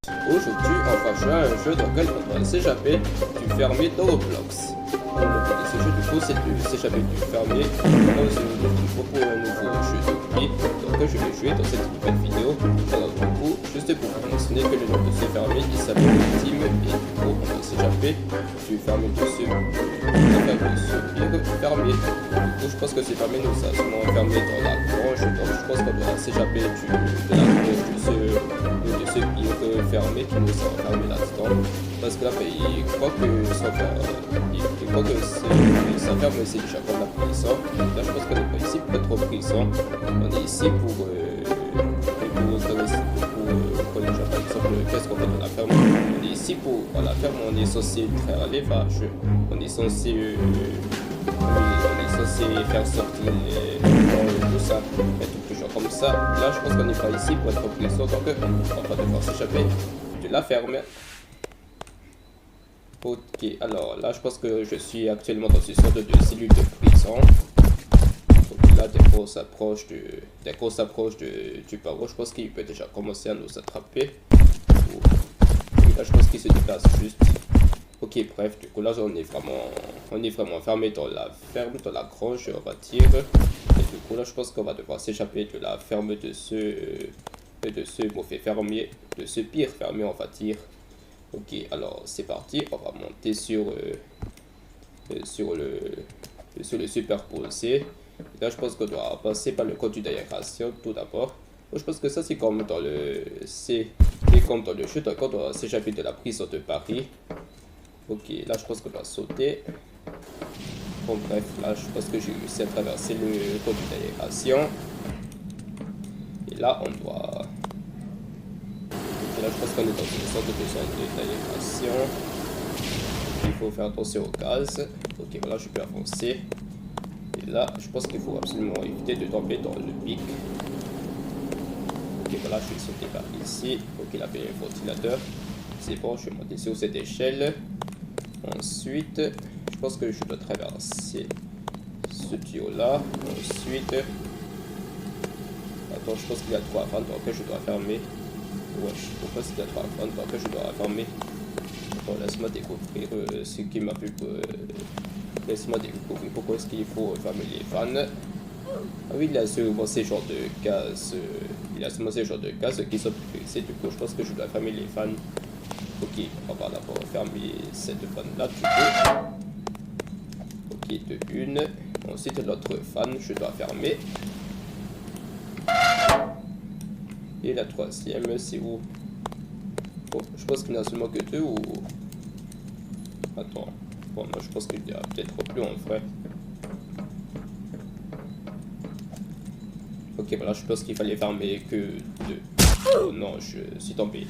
Aujourd'hui, on va jouer à un jeu dans lequel on doit s'échapper du fermier dans Roblox. Le but de ce jeu, du coup, c'est de s'échapper du fermier dans un nouveau jeu de prix. Donc, je vais jouer dans cette nouvelle vidéo. Alors, du coup, juste pour vous mentionner que le nom de ce fermier, il s'appelle Tim. Et du coup, on doit s'échapper du fermier de ce fermier. Du coup, je pense que ce fermier nous a seulement enfermé dans la grange. Donc, je pense qu'on doit s'échapper de la grange de ce pire fermé qui nous a enfermé là-dedans. Parce que là, il croit que sa ferme c'est déjà comme la prison. Là, je pense qu'on n'est pas ici pour être prison. On est ici pour déjà, par exemple, qu'est-ce qu'on fait dans la ferme. On est ici pour, à la ferme, on est censé traire les vaches. On est censé faire sortir tout ça, et tout genre comme ça. Là, je pense qu'on n'est pas ici pour être prison, donc on va devoir s'échapper de la ferme. Ok, alors là, je pense que je suis actuellement dans une sorte de cellule de prison. Donc là, dès qu'on s'approche du barreau, je pense qu'il peut déjà commencer à nous attraper. Là, je pense qu'il se déplace juste. Ok, bref, du coup là on est vraiment enfermé dans la ferme, dans la grange, on va dire. Et du coup là je pense qu'on va devoir s'échapper de la ferme de ce mauvais fermier, de ce pire fermier on va dire. Ok, alors c'est parti, on va monter sur le superposé. Là je pense qu'on doit passer par le conduit d'aération tout d'abord. Je pense que ça c'est comme dans le jeu, donc on doit s'échapper de la prison de Paris. Ok, là je pense qu'on doit sauter. Bon bref, là je pense que j'ai réussi à traverser le conduit d'aération. Et là on doit... Ok, là je pense qu'on est dans une sorte de zone d'aération. Il faut faire attention au gaz. Ok, voilà, je peux avancer. Et là, je pense qu'il faut absolument éviter de tomber dans le pic. Ok, voilà, je vais sauter par ici. Ok, il a fait un ventilateur. C'est bon, je vais monter sur cette échelle. Ensuite, je pense que je dois traverser ce tuyau là. Ensuite, attends, je pense qu'il y a 3 vannes, donc je dois fermer. Ouais, je pense qu'il y a 3 vannes, donc je dois fermer. Attends, laisse-moi découvrir ce qui m'a pu. Laisse-moi découvrir pourquoi est-ce qu'il faut fermer les vannes. Ah oui, il y a souvent ces genres de gaz. Qui sont fixés. Du coup, je pense que je dois fermer les vannes. Ok, on va d'abord fermer cette vanne là, du coup. Ok, de une. Ensuite, l'autre vanne, je dois fermer. Et la troisième, c'est où? Bon, je pense qu'il n'y en a seulement que 2 ou... Attends. Bon, moi je pense qu'il y a peut-être plus en vrai. Ok, voilà, je pense qu'il fallait fermer que 2. Oh non, je suis tombé.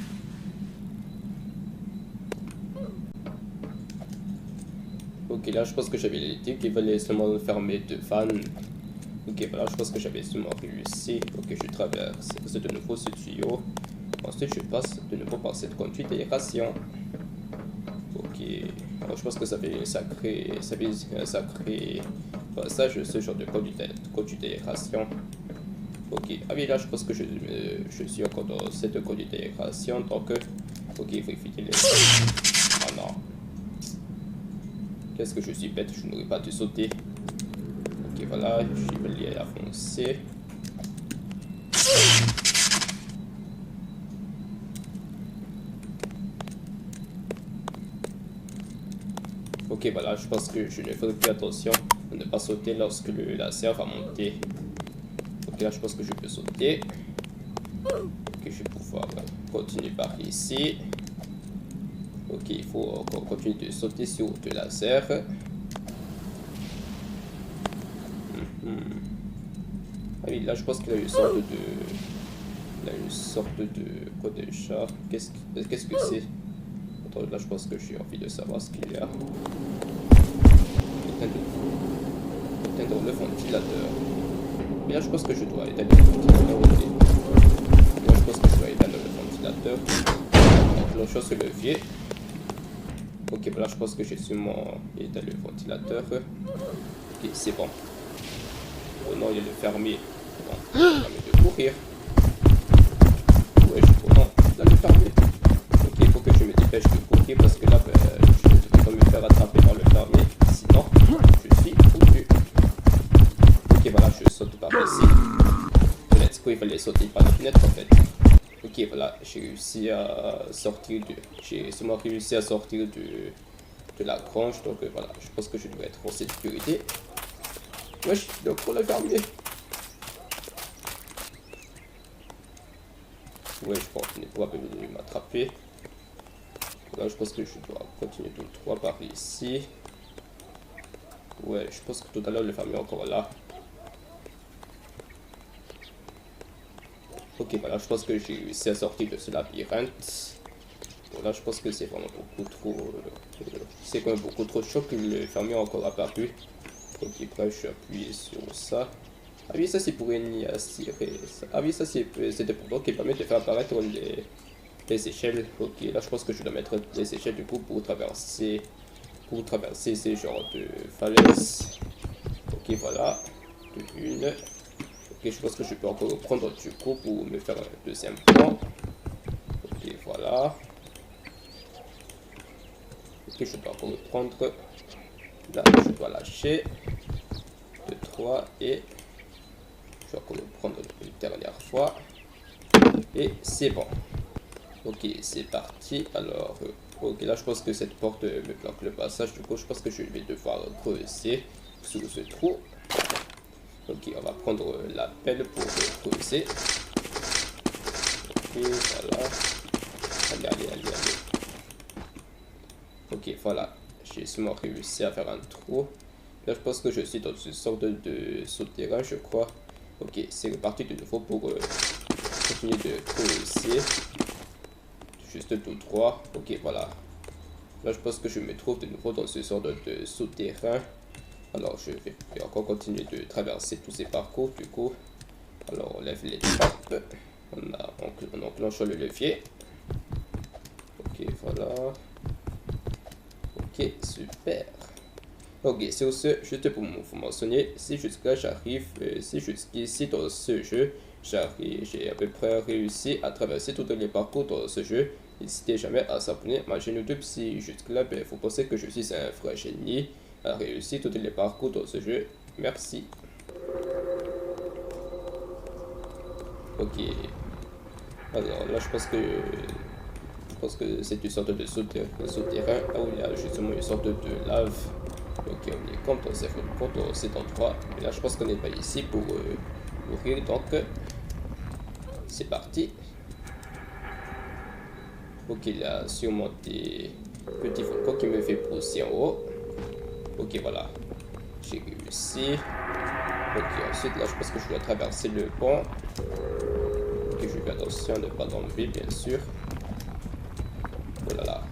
Ok, là je pense que j'avais l'éthique qu'il fallait seulement fermer 2 vannes. Ok, voilà, je pense que j'avais seulement réussi. Ok, je traverse de nouveau ce tuyau. Ensuite, je passe de nouveau par cette conduite d'aération. Ok, alors je pense que ça fait un sacré passage, ce genre de conduite d'aération. Ok, ah oui, là je pense que je suis encore dans cette conduite d'aération. Donc, ok, il faut éviter les... Ah non. Qu'est-ce que je suis bête, je n'aurais pas dû sauter. Ok, voilà, je vais aller avancer. Ok, voilà, je pense que je ne ferai plus attention à ne pas sauter lorsque le laser va monter. Ok, là, je pense que je peux sauter. Ok, je vais pouvoir continuer par ici. Ok, il faut encore continuer de sauter sur le laser. Ah oui, là je pense qu'il a une sorte de... Il a une sorte de... Quoi déjà? Qu'est-ce que c'est? Attends, là je pense que j'ai envie de savoir ce qu'il y a. Éteindre le ventilateur. Mais là je pense que je dois éteindre le ventilateur. Okay. Là je pense que je dois éteindre le ventilateur. Enclenchant ce levier. Ok, voilà, je pense que j'ai sûrement éteint le ventilateur. Ok, c'est bon. Oh non, il y a le fermier. Bon, il va de courir. Ouais, oh non, là le fermier. sauter par la fenêtre en fait. Ok, voilà, j'ai réussi à sortir j'ai seulement réussi à sortir de la grange, donc voilà, je pense que je dois être en sécurité. Wesh, donc pour le fermier. Ouais, je pense qu'il n'est pas venu m'attraper. Là, je pense que je dois continuer tout droit par ici. Ouais, je pense que tout à l'heure, le fermier est encore là. Ok, voilà, je pense que j'ai réussi à sortir de ce labyrinthe. Bon, là, je pense que c'est vraiment beaucoup trop... c'est quand même beaucoup trop chaud que le fermier est encore apparu. Ok, bref, je suis appuyé sur ça. Ah oui, ça c'est pour une aspirer. Ah oui, ça c'était pour toi qui permet de faire apparaître les échelles. Ok, là je pense que je dois mettre les échelles du coup pour traverser ces genres de falaises. Ok, voilà. De une. Ok, je pense que je peux encore reprendre du coup pour me faire un deuxième plan. Ok, voilà. Ok, je dois encore reprendre. Là, je dois lâcher. 2, 3 et... je vais encore le prendre une dernière fois. Et c'est bon. Ok, c'est parti. Alors, ok, là je pense que cette porte me bloque le passage. Du coup, je pense que je vais devoir creuser sous ce trou. Ok, on va prendre la pelle pour creuser. Ok, voilà. Allez, allez, allez, allez. Ok, voilà. J'ai seulement réussi à faire un trou. Là, je pense que je suis dans une sorte de souterrain, je crois. Ok, c'est reparti de nouveau pour continuer de creuser. Juste tout droit. Ok, voilà. Là, je pense que je me trouve de nouveau dans ce sort de souterrain. Alors, je vais encore continuer de traverser tous ces parcours, du coup. Alors, on lève les trappes. On enclenche le levier. Ok, voilà. Ok, super. Ok, sur ce, juste pour vous mentionner, si jusqu'à j'arrive, si jusqu'ici dans ce jeu, j'ai à peu près réussi à traverser tous les parcours dans ce jeu. N'hésitez jamais à s'abonner à ma chaîne YouTube si jusque-là, vous pensez que je suis un vrai génie à réussir tous les parcours dans ce jeu. Merci. Ok. Alors là, je pense que c'est une sorte de souterrain là où il y a justement une sorte de lave. Ok, on est comme dans cet endroit. Et là, je pense qu'on n'est pas ici pour ouvrir. Donc, c'est parti. Ok, il y a sûrement des petits volcans qui me fait pousser en haut. Ok, voilà. J'ai réussi. Ok, ensuite, là, je pense que je dois traverser le pont. Ok, je fais attention de ne pas tomber, bien sûr. Oh là là.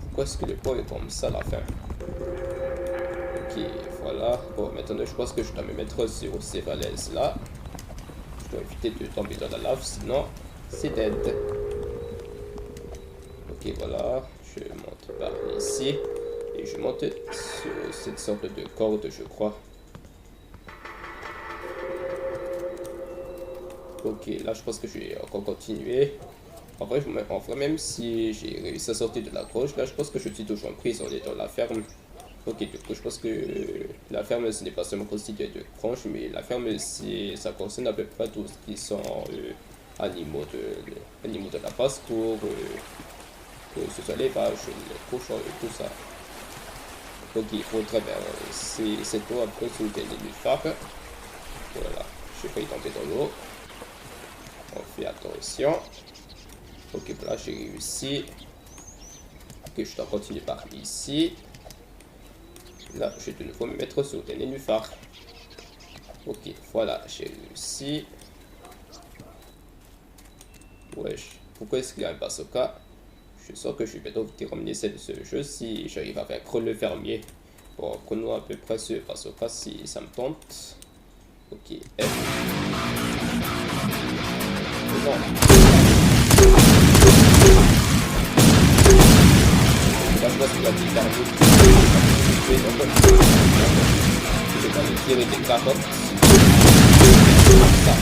Pourquoi est-ce que le pont est comme ça à la fin? Ok, voilà. Bon, maintenant, je pense que je dois me mettre sur ces falaises-là. Je dois éviter de tomber dans la lave, sinon, c'est dead. Ok, voilà. Je monte par ici. Et je monte sur cette sorte de corde, je crois. Ok, là, je pense que je vais encore continuer. En vrai, même si j'ai réussi à sortir de la grotte, là, je pense que je suis toujours emprisonné dans la ferme. Ok, du coup, je pense que la ferme, ce n'est pas seulement constitué de granges, mais la ferme, ça concerne à peu près tout ce qui sont animaux de la basse-cour, que ce soit les vaches, les cochons et tout ça. Donc, il faut traverser cette eau après sous des nénuphars. Voilà, j'ai failli tomber dans l'eau. On fait attention. Ok, voilà, j'ai réussi. Ok, je dois continuer par ici. Là, je vais de nouveau me mettre sur des nénuphars. Ok, voilà, j'ai réussi. Wesh, pourquoi est-ce qu'il y a un bazooka? Je sens que je vais bientôt terminer ce jeu si j'arrive à vaincre le fermier. Bon, prenons à peu près ce bazooka si ça me tente. Ok, F. Non. Là, je pense qu'il y a des fermiers qui je vais me tirer des carottes. Ça.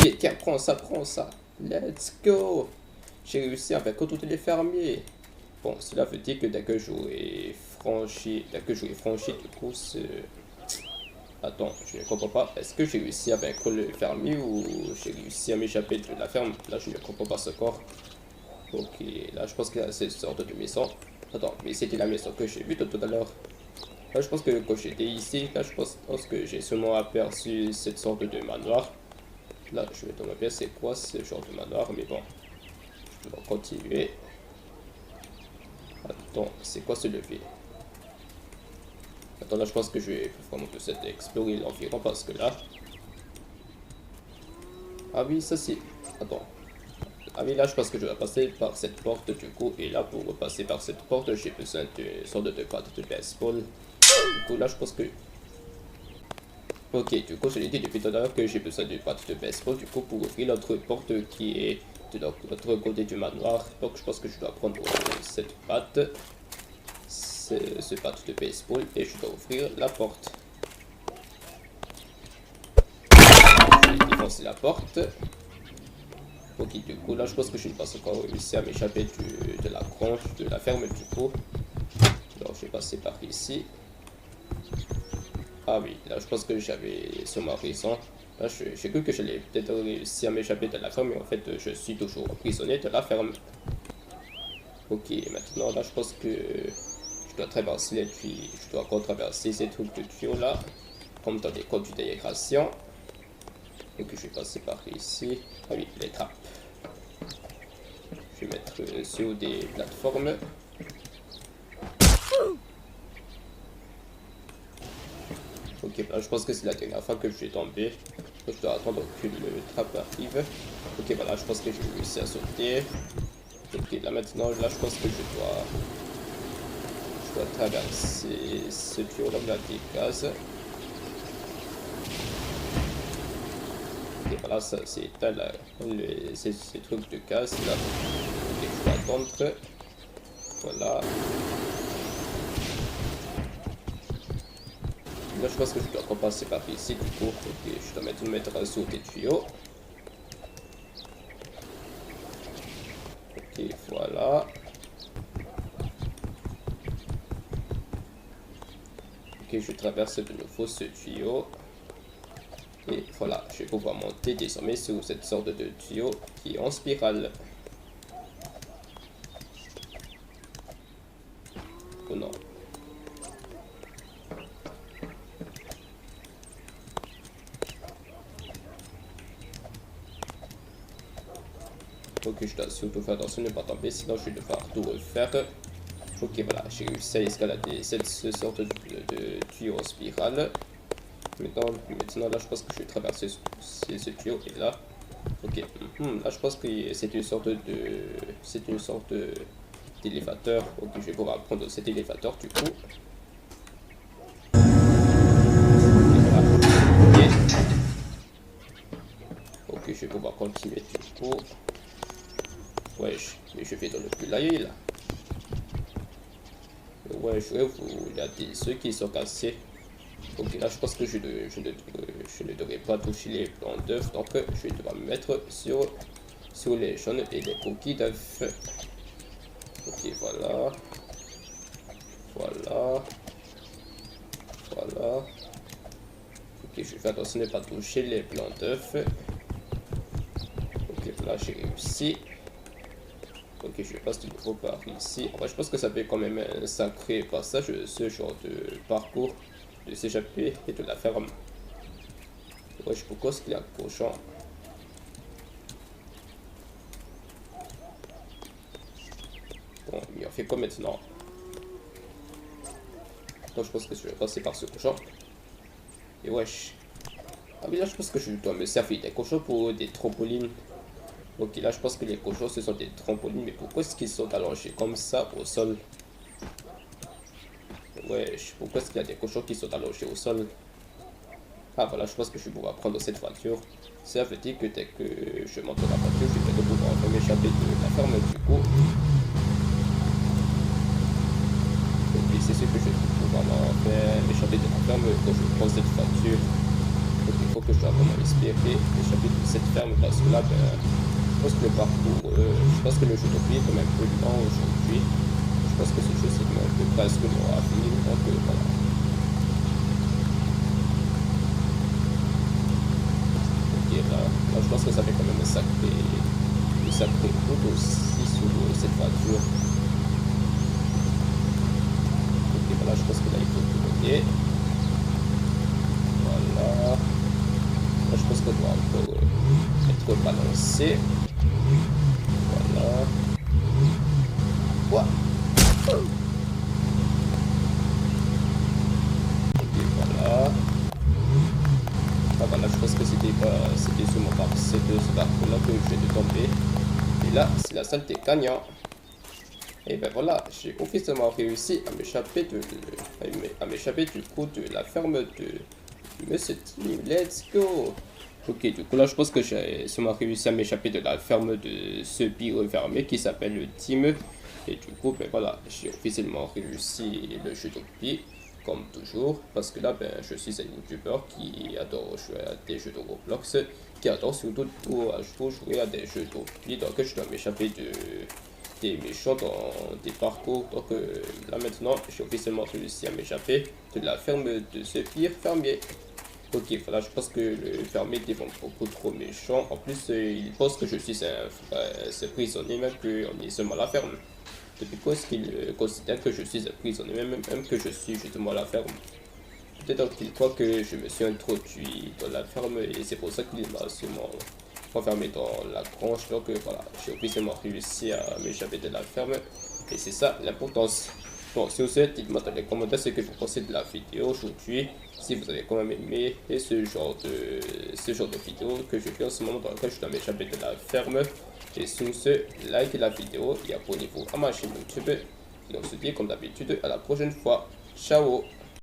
Ok, tiens, prends ça. Let's go. J'ai réussi à vaincre tous les fermiers. Bon, cela veut dire que dès que j'aurai franchi, que je vais franchir du coup ce... Attends, je ne comprends pas. Est-ce que j'ai réussi à vaincre le fermier ou j'ai réussi à m'échapper de la ferme? Là, je ne comprends pas ce corps. Ok, là, je pense qu'il y a cette sorte de maison. Attends, mais c'était la maison que j'ai vue tout à l'heure. Là, je pense que quand j'étais ici, là, je pense que j'ai seulement aperçu cette sorte de manoir. Là, je vais demander c'est quoi ce genre de manoir, mais bon. Je vais continuer. Attends, c'est quoi ce levier? Attends, là, je pense que je vais vraiment peut-être explorer l'environ parce que là... Ah oui, ça c'est... Attends. Ah oui, là, je pense que je vais passer par cette porte du coup. Et là, pour passer par cette porte, j'ai besoin d'une sorte de carte de baseball. Du coup, là, je pense que... Ok, du coup, je l'ai dit depuis tout à l'heure que j'ai besoin d'une batte de baseball. Du coup, pour ouvrir l'autre porte qui est de l'autre côté du manoir. Donc, je pense que je dois prendre cette batte. Ce batte de baseball. Et je dois ouvrir la porte. Je vais défoncer la porte. Ok, du coup, là, je pense que je n'ai pas encore réussi à m'échapper de la grange, de la ferme, du coup. Donc, je vais passer par ici. Ah oui, là, je pense que j'avais sûrement raison. Là, j'ai cru que j'allais peut-être réussir à m'échapper de la ferme, mais en fait, je suis toujours prisonnier de la ferme. Ok, maintenant, là, je pense que je dois traverser les tuyaux. Je dois encore traverser ces trucs de tuyaux, là, comme dans les codes d'intégration. Donc, je vais passer par ici. Ah oui, les trappes. Je vais mettre sur des plateformes. Ok, là, je pense que c'est la dernière fois que je vais tomber. Je dois attendre que le trappe arrive. Ok, voilà, je pense que j'ai réussi à sauter. Ok, là maintenant, là, je pense que je dois traverser ce tuyau-là de la gaz. Ok, voilà, ça c'est ces trucs de gaz là. Ok, je dois attendre. Voilà. Là, je pense que je dois repasser par ici du coup. Ok, je dois maintenant mettre sur des tuyaux. Ok, voilà. Ok, je traverse de nouveau ce tuyau. Et voilà, je vais pouvoir monter désormais sur cette sorte de tuyau qui est en spirale. Oh non. Ok, je dois surtout faire attention de ne pas tomber, sinon je vais devoir tout refaire. Ok, voilà, j'ai réussi à escalader cette sorte de tuyau en spirale. Maintenant, là, je pense que je vais traverser ce tuyau et là. Ok, là, je pense que c'est une sorte d'élévateur. Ok, je vais pouvoir prendre cet élévateur du coup. Voilà. Ok, je vais pouvoir continuer du coup. Wesh, mais je vais dans le poulailler là. Wesh, il y a ceux qui sont cassés. Ok, là je pense que je ne devrais pas toucher les blancs d'œufs, donc je vais devoir me mettre sur les jaunes et les coquilles d'œufs. Ok, voilà. Voilà. Voilà. Ok, je vais faire attention de ne pas toucher les blancs d'œufs. Ok, voilà, j'ai réussi. Ok, je passe de nouveau par ici. En vrai, je pense que ça fait quand même un sacré passage, ce genre de parcours, de s'échapper et de la ferme. Wesh, pourquoi est-ce qu'il y a un cochon? Bon, il en fait quoi maintenant? Donc, je pense que je vais passer par ce cochon. Et wesh. Ah oui, là, je pense que je dois me servir des cochons pour des trampolines. Ok, là, je pense que les cochons, ce sont des trampolines. Mais pourquoi est-ce qu'ils sont allongés comme ça au sol? Wesh, pourquoi est-ce qu'il y a des cochons qui sont allongés au sol? Ah voilà, je pense que je vais pouvoir prendre cette voiture. Ça veut dire que dès que je monte dans la voiture, je vais pouvoir m'échapper de la ferme du coup. Et c'est ce que je vais pouvoir m'échapper de la ferme quand je prends cette voiture. Donc il faut que je dois vraiment espérer m'échapper de cette ferme parce que là, ben, je pense que le parcours, je pense que le jeu de vie est quand même un peu lent aujourd'hui. Je je pense que ce jeu c'est presque mort à finir, donc voilà. Ok, là je pense que ça fait quand même un sacré coup aussi sur cette voiture. Ok, voilà, je pense que là il faut tourner. Voilà. Là, je pense qu'on doit encore être balancé. Voilà. Quoi? Ok, voilà. Ah voilà, je pense que c'était sûrement par ce parcours-là que je vais tomber. Et là, c'est la saleté gagnant. Et ben voilà, j'ai officiellement réussi à m'échapper du coup de la ferme de Monsieur Tim. Let's go! Ok, du coup là je pense que j'ai sûrement réussi à m'échapper de la ferme de ce pire fermé qui s'appelle le Tim. Et du coup, ben voilà, j'ai officiellement réussi le jeu d'Opi, comme toujours, parce que là, ben, je suis un youtubeur qui adore jouer à des jeux de Roblox, qui adore surtout jouer à des jeux d'Opi, donc je dois m'échapper des méchants dans des parcours. Donc là maintenant, j'ai officiellement réussi à m'échapper de la ferme de ce pire fermier. Ok, voilà, je pense que le fermier est beaucoup trop méchant. En plus, il pense que je suis un prisonnier, même qu'on est seulement à la ferme. Depuis quand est-ce qu'il considère que je suis un prisonnier, même que je suis justement à la ferme? Peut-être qu'il croit que je me suis introduit dans la ferme et c'est pour ça qu'il m'a sûrement enfermé dans la grange. Donc voilà, j'ai officiellement réussi à m'échapper de la ferme et c'est ça l'importance. Bon, sur ce, dites-moi dans les commentaires ce que vous pensez de la vidéo aujourd'hui. Si vous avez quand même aimé ce genre de vidéo que je fais en ce moment dans lequel je dois m'échapper de la ferme. Et sur ce, likez la vidéo et abonnez-vous à ma chaîne YouTube. Et on se dit comme d'habitude à la prochaine fois. Ciao!